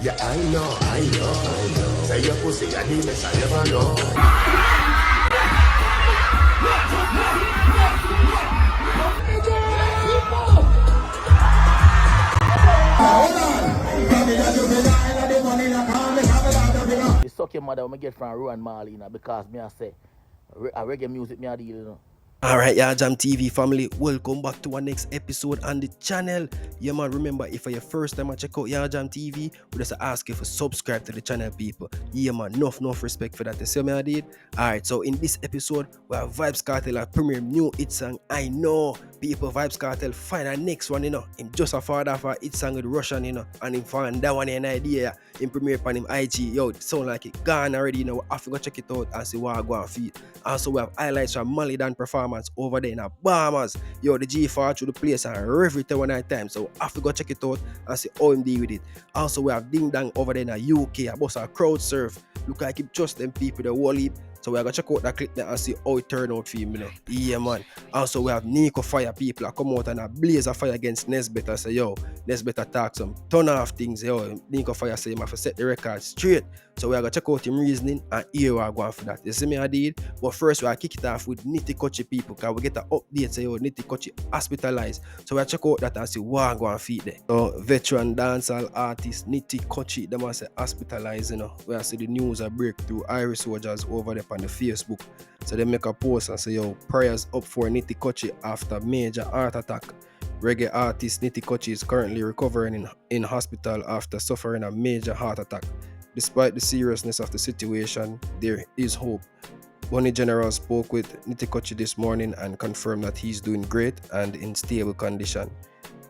Yeah, I know. Say your pussy, I need this, I never know. You suck your mother when I get from Ruan Malie, because me I say, a reggae music me I deal, you know. Alright, yeah, Jam TV family, welcome back to our next episode on the channel. Yeah, man, remember, if for your first time I check out Yeah Jam TV, we just ask you to subscribe to the channel, people. Yeah, man, enough respect for that. You see me, I did? Alright, so in this episode, we have Vybz Kartel have premiere new hit song, I Know. People, Vybz Kartel find our next one, you know. Him just a father for a hit song with Russian, you know. And him find that one an idea, him premiere on him IG. Yo, it sound like it gone already, you know. We have to go check it out and see what I go and feed. Also, we have highlights from Malie Donn performance over there in the Bahamas. Yo, the G4 through the place and every time. So I have to go check it out and see how him deal with it. Also, we have Ding Dong over there in the UK. I boss a crowd surf. Look like him trust them people, the whole heap. So we're gonna check out that clip there and see how it turn out for him, you know. Yeah, man. Also, we have Neako fire people that come out and a blaze of fire against Nesbeth and say, yo, Nesbeth attack some ton of things. Yo, Neako fire say him have to set the record straight. So we're gonna check out him reasoning and hear what going for that. You see me, I did? But first, we're gonna kick it off with Nitty Kutchie people, because we get an update say, yo, Nitty Kutchie hospitalized. So we'll check out that and see what going feed there. So veteran dancehall artist Nitty Kutchie, them say hospitalized, you know. We see the news a break through Irish soldiers over there on the Facebook. So they make a post and say, yo, prayers up for Nitty Kutchie after major heart attack. Reggae artist Nitty Kutchie is currently recovering in hospital after suffering a major heart attack. Despite the seriousness of the situation, there is hope. Bonnie General spoke with Nitty Kutchie this morning and confirmed that he's doing great and in stable condition.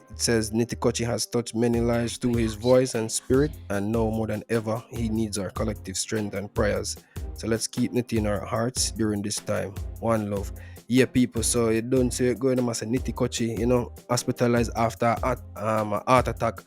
It says Nitty Kutchie has touched many lives through his voice and spirit, and now more than ever, he needs our collective strength and prayers. So let's keep Nitty in our hearts during this time. One love. Yeah, people, so you don't say it going to say Nitty Kutchie, you know, hospitalized after a heart attack.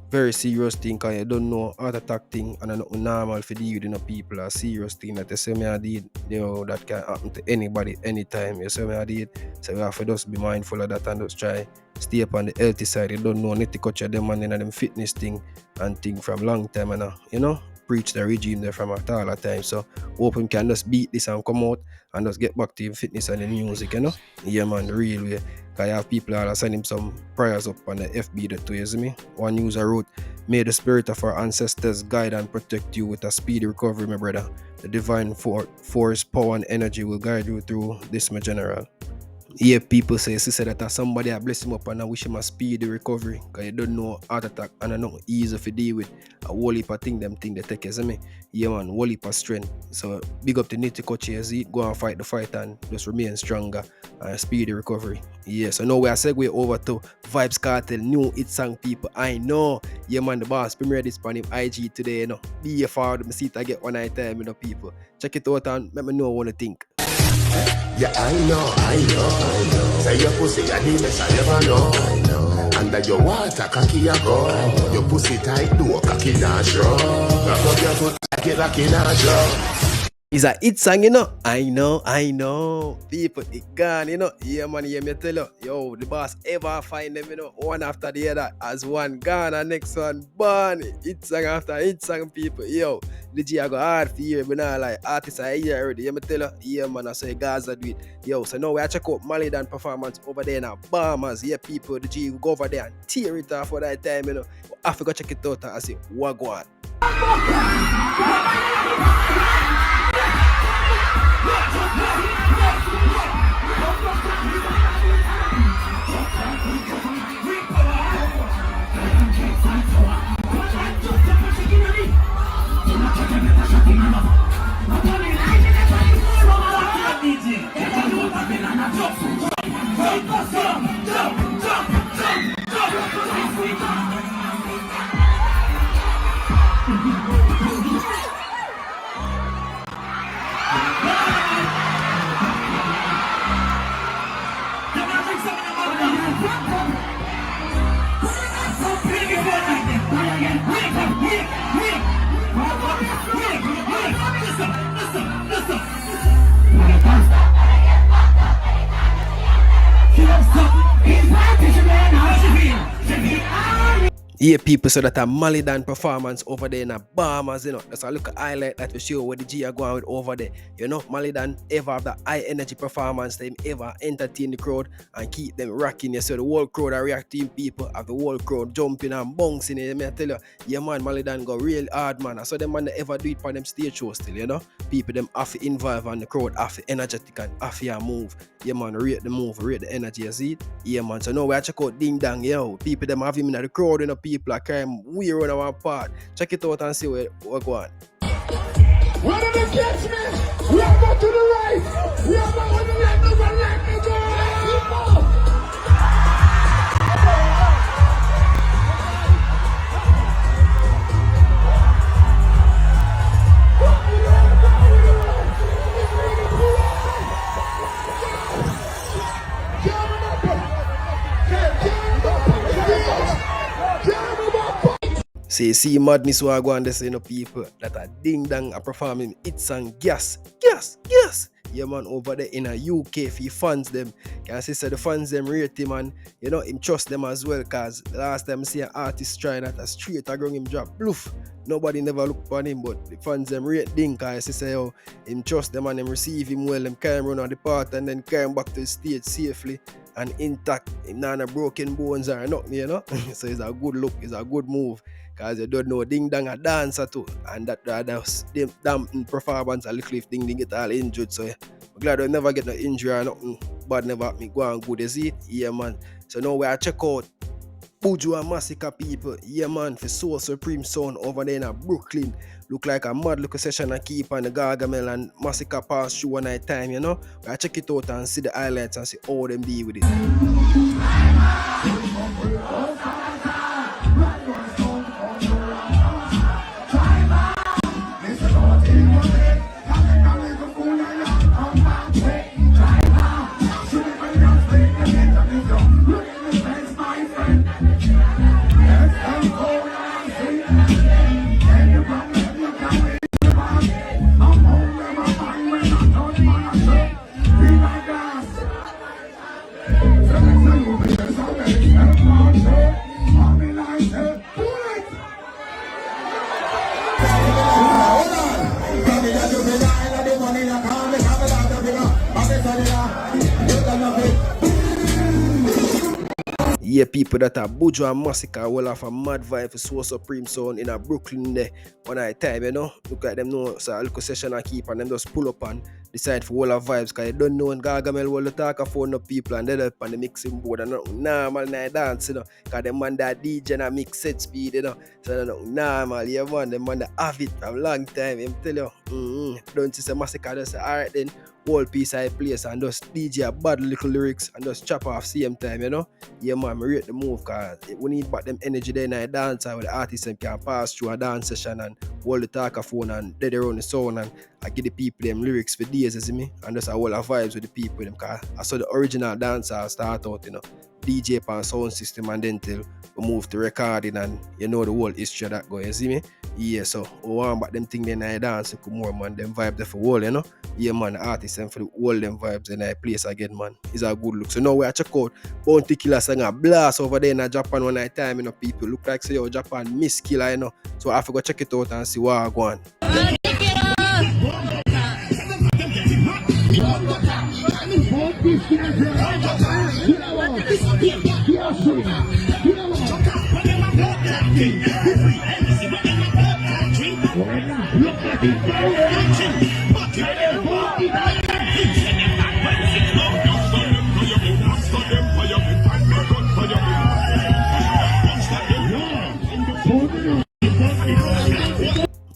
Very serious thing, because you don't know heart attack thing and not normal for the you know, people. A serious thing that you say me I did, you know, that can happen to anybody anytime. You say me I did. So we have to just be mindful of that and just try stay up on the healthy side. You don't know Nitty Kutchie them and them fitness thing and thing from long time and you know, preach the regime there from at all the time. So hope him can just beat this and come out and just get back to him fitness and the music, you know. Yeah, man, the real way. Because I have people that send him some prayers up on the FB that too, you see me? One user wrote, may the spirit of our ancestors guide and protect you with a speedy recovery, my brother. The divine force, power and energy will guide you through this, my general. Yeah, people say that somebody I bless him up and I wish him a speedy recovery, because you don't know heart attack and I know easy to deal with. A whole heap of thing they take, you see me? Yeah, man, whole heap of strength. So big up to Nitty Kutchie as he go and fight the fight and just remain stronger and speedy recovery. Yeah, so now we are segue over to Vybz Kartel new hit song, people. I Know. Yeah, man, the boss premiere this on him IG today, you know. Be a forward, me see it I get one night time, you know, people. Check it out and let me know what you think. Yeah, I know. Say your pussy, I need this, I never know. Under your water, cocky a go. Your pussy tight, do a cocky not show. Wrap up your foot like it like in a draw. It's a hit song, you know. I know. People, it gone, you know. Yeah, man, yeah, me tell you. Yo, the boss ever find them, you know, one after the other. As one gone and next one born. Hit song after hit song, people. Yo, the G I go hard for you, but now like artists are here already. Yeah, me tell you. Yeah, man, I say Gaza do it. Yo, so now we check out Malie Donn performance over there in the Bahamas. Yeah, people, the G will go over there and tear it off for that time, you know. I have to go check it out and say, what go on? Yeah, people, so that a Malie Donn performance over there in the Bahamas, you know. That's a look at highlight that we show where the G are going with over there. You know, Malie Donn ever have the high energy performance, them ever entertain the crowd and keep them rocking. You so the whole crowd are reacting, people have the whole crowd jumping and bouncing. You may I tell you, yeah man, Malie Donn go real hard, man. I saw them man they ever do it for them stage shows still, you know. People them have to involve and the crowd have to energetic and have to move. Yeah man, rate the move, rate the energy, you see it? Yeah man, so now we check out Ding Dong, yo. People them have him in the crowd, you know, people are carrying we run our part. Check it out and see where we're going. One of the catch me! We are back to the right! We are back on the left, no one let me go! See madness who are going to say, you know, people that are Ding Dong are performing hits and gas. Yeah man, over there in a UK for fans them. Can I say the fans them rate him and you know him trust them as well, cause the last time I see an artist trying that a straight I him drop bloof. Nobody never look upon him, but the fans them rate Ding, cause I say oh him trust them and them receive him well, them carry him run on the part and then carry him back to the stage safely and intact. Him not no broken bones or nothing, you know. So it's a good look, it's a good move. Cause you don't know Ding Dong a dancer too, and that them damn performance a little if Ding Dong get all injured. So yeah, I'm glad I never get no injury or nothing bad never me go on good, you see it? Yeah man. So now we are check out Buju and Masicka people. Yeah man, for Soul Supreme Sound over there in Brooklyn. Look like a mad look session and keep on the Gargamel and Masicka pass through one night time, you know. We are check it out and see the highlights and see how them deal with it. Yeah, people that are Buju and Masicka will have a mad vibe for Soul Supreme Sound in a Brooklyn there one night time, you know. Look at them know, so a little session and keep and them just pull up and decide for all of vibes, because you don't know when Gargamel will talk a phone up people and they're up on the mixing board and not normal night dance, you know, because them man that DJ and mix set speed, you know. So they're not normal, yeah man, them man that have it for a long time, I'm tell you. Don't you say Masicka just say, alright then, whole piece I place and just DJ a bad little lyrics and just chop off same time, you know. Yeah man, I rate the move because we need back them energy there in a dance where the artists can pass through a dance session and hold the talker-phone and dead around the sound and I give the people them lyrics for days, you see me? And just a whole of vibes with the people them, because I saw the original dancer start out, you know, DJ pan sound system and then till we move to recording and you know the whole history of that go, you see me? Yeah, so we want back them thing then I dance more man, them vibe there for whole, you know? Yeah man, the artists and for the whole them vibes in I place again man. It's a good look. So now we are check out Bounty Killer song a blast over there in Japan one night time, you know, people look like say yo Japan miss killer, you know. So I have to go check it out and see what I go on.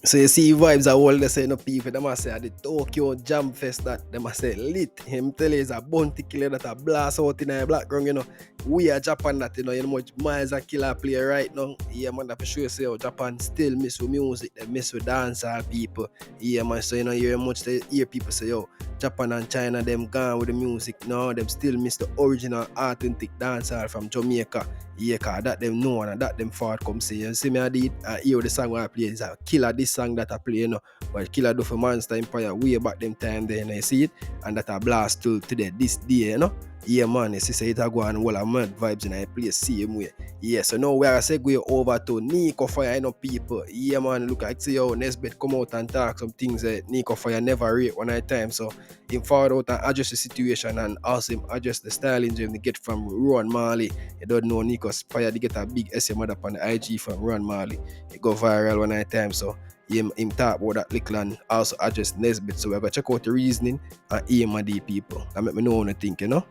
So you see vibes are all the same, no people. They must say at the Tokyo Jam Fest that they must say lit. Him tell you it's a bounty killer that a blast out in a background, you know. We are Japan that, you know much miles a killer play right now. Yeah man, that for sure say Japan still miss with music, they miss with dancehall people. Yeah man, so you know you much they hear people say yo, Japan and China them gone with the music. No, them still miss the original authentic dancehall from Jamaica. Yeah, cause that them know and that them forward come say, you see me I did, I hear the song I play, is a killer this song that I play, you know. But killer do for Monster Empire way back them time there, you see it? And that I blast till today, this day, you know. Yeah man, you see say it a go and all a mad vibes in a place same way. Yeah, so now we are segue over to Neako Fire, you know people. Yeah man, look like see how Nesbeth come out and talk some things that Neako Fire never rate one at a time. So him forward out and adjust the situation and also him adjust the styling they get from Ron Malie. You don't know Neako Fire they get a big SM up on the IG from Ron Malie. It go viral one at a time. So him talk about that little and also adjust Nesbeth. So we gotta check out the reasoning and aim at the people. And make me know what you think, you know.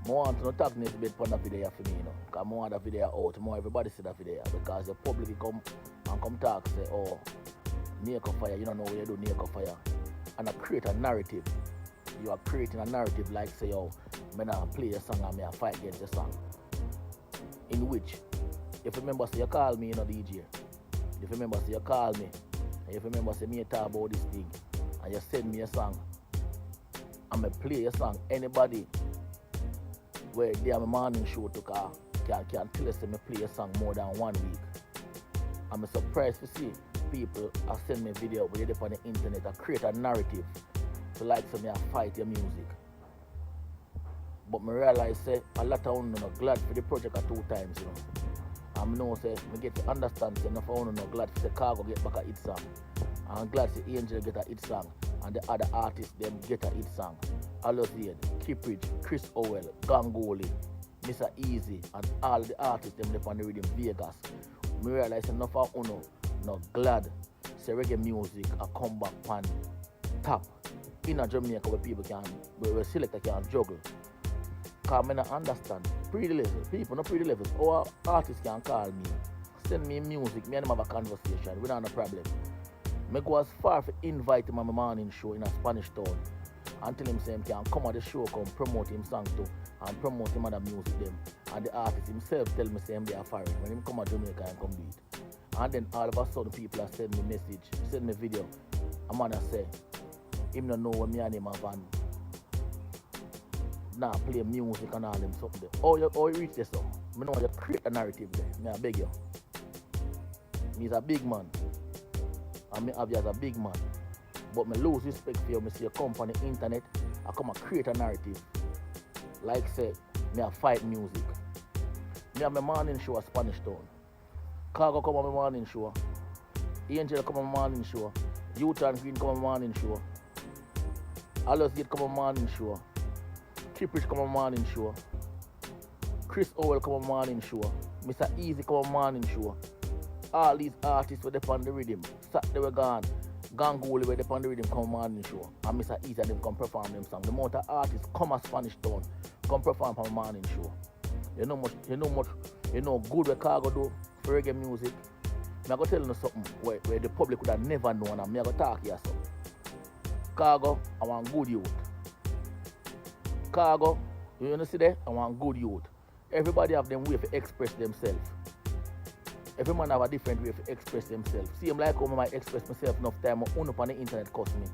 I want to talk Nesbeth on that video for me, you know. Because I want that video out. I want everybody see that video. Because the public come talk say, oh, Neako Fire, you don't know what you do Neako Fire. And I create a narrative. You are creating a narrative like say, oh, when I play a song and I fight against the song. In which, if you remember, say you call me, you know, DJ. If you remember, say you call me. And if you remember, say me talk about this thing. And you send me a song. And I play a song. Anybody where they have a morning show to can tell us me play a song more than 1 week. I'm surprised to see people send me video where they on the internet and create a narrative to like some I fight your music. But I realize say a lot of them not glad for the project 2 times, you know. And I know say I get to understand say enough of them not glad for the Cargo get back a hit song. And I'm glad say Angel get a hit song and the other artists them get a hit song. Alozied, Kipridge, Chris Owell, Gangoli, Mr. Easy, and all the artists them left on the rhythm Vegas. I realize enough of Uno not glad say reggae music a come back on top in a Jamaica where people can, where selector can juggle. Because I don't understand. Pretty level, people, not pretty levels. Our artists can call me, send me music, me and them have a conversation, we don't have a problem. I go as far to invite him on my morning show in a Spanish town. Until him say him can come on the show, come promote him song too, and promote him other music them. And the artist himself tell me say him they are foreign. When him come to Jamaica and come do it. And then all of a sudden people are send me message, send me video. A man say, him don't know what me and him have and now play music and all them something there. Oh you reach this so. I know you create a narrative there. Me I beg you. He's a big man. And me have you as a big man. But me lose respect for you. Me see you come on the internet, I come and create a narrative. Like say, me a fight music. Me have my morning show at Spanish Town. Cargo come on my morning show. Angel come on my morning show. Youth and Green come on my morning show. Alozied come on my morning show. Kipridge come on my morning show. Chris Owell come on my morning show. Mr. Easy come on my morning show. All these artists were on the rhythm. They were gone. Gangoli where they on the rhythm come morning show. And Mr. Easy and them come perform them song. The amount of artists come at Spanish Town, come perform on morning show. You know good what Cargo do for reggae music. I'm going to tell you something where the public would have never known and I'm going to talk here so. Cargo, I want good youth. Cargo, you know see there? I want good youth. Everybody have them way to express themselves. Every man have a different way to express themselves. See, I'm like how I might express myself enough time on up on the internet cost me.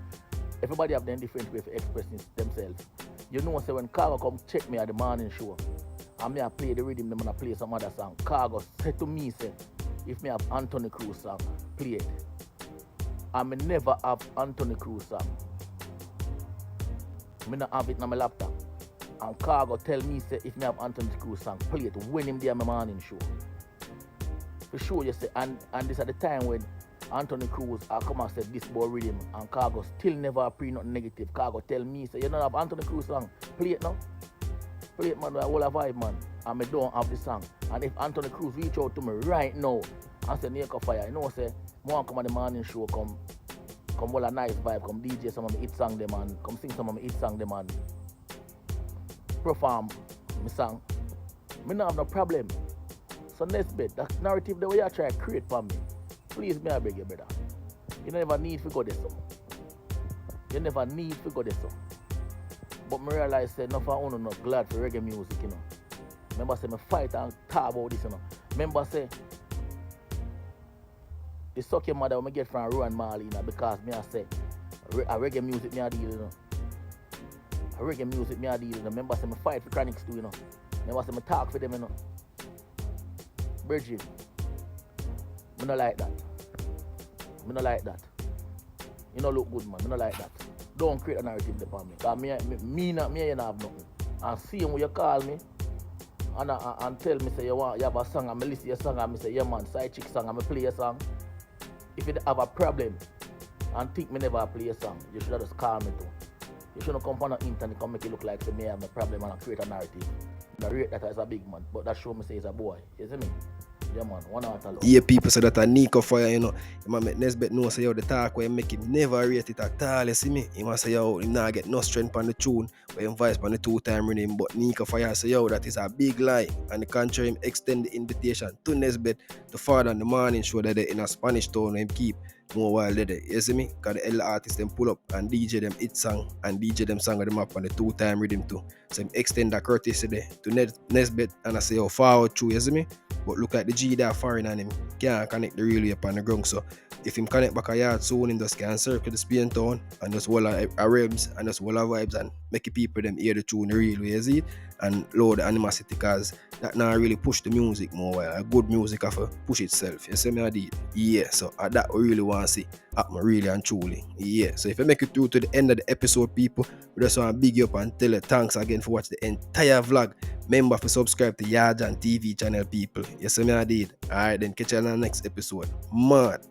Everybody have them different way to express themselves. You know, say when Cargo come check me at the morning show, and me I play the rhythm, them and I play some other song. Cargo said to me, say, if me have Anthony Cruz song, play it. And me never have Anthony Cruz song. Me not have it on my laptop. And Cargo tell me, say, if me have Anthony Cruz song, play it when him there on my morning show. For sure, you say, and this at the time when Anthony Cruz come and said this boy rhythm, and Cargo still never pre nothing negative. Cargo tell me, say, you don't have Anthony Cruz song, play it now. Play it, man, I will have vibe, man. And I don't have the song. And if Anthony Cruz reach out to me right now and say, Neako Fire, you know, say, I want to come on the morning show, come all a nice vibe, come DJ some of my hit song them, and come sing some of my hit song them, and perform my song. I don't have no problem. So Nesbeth, that narrative the way you try to create for me, please me I beg you, brother. You never need to go there so. You never need to go there so. But I realize say enough of you not glad for reggae music, you know. Remember say me fight and talk about this, you know. Remember say the suck your mother when I get from Ron Malie, you know, because me I say a reggae music me I deal, you know. A reggae music me I deal, you know. Remember say me fight for Chronics too, you know. Remember say me talk for them, you know. Bridget, I don't like that. I don't like that. You don't look good, man. I don't like that. Don't create a narrative upon me. Because me ain't have nothing. And see when you call me and tell me say you have a song and I listen to your song and I say, yeah man, side chick song and I play a song. If you have a problem and think me never play a song, you should have just call me too. You shouldn't come on the internet and make it look like say me have a problem and I create a narrative. I rate that as a big man, but that show me say he's a boy. You see me? Yeah man, one out of love. Yeah, people say that a Neako fire, you know. You might make Nesbeth know say yo the talk where you make him never rate it at all, you see me? He must say yo, him not get no strength on the tune, but him voice on the 2-time rhythm. But Neako fire say yo, that is a big lie. And the contrary, him extend the invitation to Nesbeth to father in the morning show that they in a Spanish tone him keep more while there. You see me? Cause the elder artists them pull up and DJ them hit song and DJ them song of them up on the 2-time rhythm too. So him extend that courtesy there to Nesbeth and I say yo forward through, you see me? But look at the G that foreign and him can't connect the railway up on the ground. So if him connect back a yard soon, him just can circle the Spain town and just wall a rhythms and just wall a vibes and make the people them hear the tune the railway, you see? And load the animosity because that now really push the music more while a good music have to push itself. You see me I did? Yeah, so that we really want to see happen really and truly. Yeah, so if you make it through to the end of the episode, people, we just want to big you up and tell you thanks again for watching the entire vlog. Remember to subscribe to Yajan TV channel, people. You see me I did? Alright then, catch you on the next episode. Mad.